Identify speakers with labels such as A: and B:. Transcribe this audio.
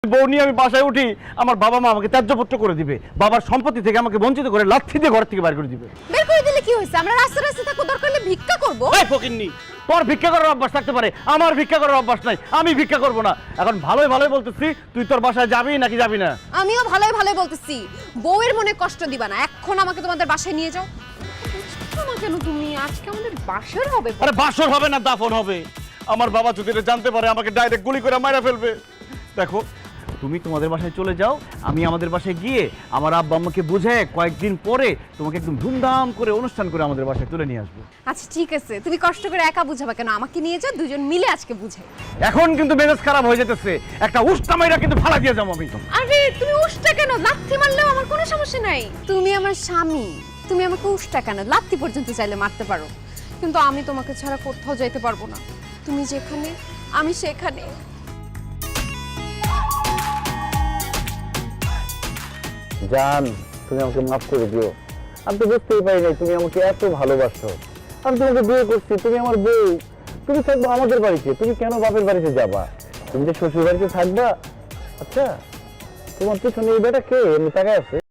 A: বউ নিয়ে আমি বাসায় উঠি, আমার বাবা মা আমাকে ত্যায্যপুত্র করে দিবে, বাবার সম্পত্তি থেকে আমাকে বঞ্চিত করে লাথি দিয়ে ঘর থেকে বের করে দিবে।
B: বের করে দিলে কি হয়েছে? আমরা রাস্তা রাস্তা থাকবো, দরকার হলে ভিক্ষা করব।
A: এই ফকিন্নি, তোর ভিক্ষা করার অভ্যাস থাকতে পারে, আমার ভিক্ষা করার অভ্যাস নাই, আমি ভিক্ষা করব না। এখন ভালোই ভালোই বলতেছি, তুই তোর বাসায় যাবি নাকি যাবি না?
B: আমিও ভালোই ভালোই বলতেছি, বউয়ের মনে কষ্ট দিবা না। এখন আমাকে তোমাদের বাসায় নিয়ে যাও। কেন তুমি আজকে আমাদের বাসর হবে?
A: আরে বাসর হবে না, দাফন হবে। আমার বাবা যদি এটা জানতে পারে আমাকে ডাইরেক্ট গুলি করে মারা ফেলবে। দেখো, তুমি তোমাদের বাসায় চলে যাও, আমি আমাদের বাসায় গিয়ে আমার আব্বা আম্মাকে বুঝায় কয়েকদিন পরে তোমাকে একদম ধুমধাম করে অনুষ্ঠান করে আমাদের বাসায় তুলে নিয়ে আসবো।
B: আচ্ছা ঠিক আছে, তুমি কষ্ট করে একা বুঝাবা কেন? আমাকে নিয়ে যাও, দুজন মিলে আজকে বুঝাই।
A: এখন কিন্তু মেজাজ খারাপ হয়ে যেতেছে, একটা উষ্টা মাইরা কিন্তু ফালা দিয়ে যাবো আমি।
B: আরে তুমি উষ্টা কেন? লাথি মারলেও আমার কোনো সমস্যা নাই। তুমি আমার স্বামী, তুমি আমাকে উষ্টা কেন? লাথি পর্যন্ত চাইলে মারতে পারো, কিন্তু আমি তোমাকে ছাড়া কোথাও যাইতে পারবো না। তুমি যেখানে আমি সেখানে।
C: জান, তুমি আমাকে মাফ করে দিও। আমি তো বুঝতেই পারি নাই তুমি আমাকে এত ভালোবাসো। আমি তোমাকে বিয়ে করছি, তুমি আমার বউ, তুমি থাকবো আমাদের বাড়িতে, তুমি কেন বাপের বাড়িতে যাবা? তুমি যে শ্বশুর বাড়িতে থাকবা। আচ্ছা, তোমার পিছনে এই বেটা কে এমনি তাকায় আছে?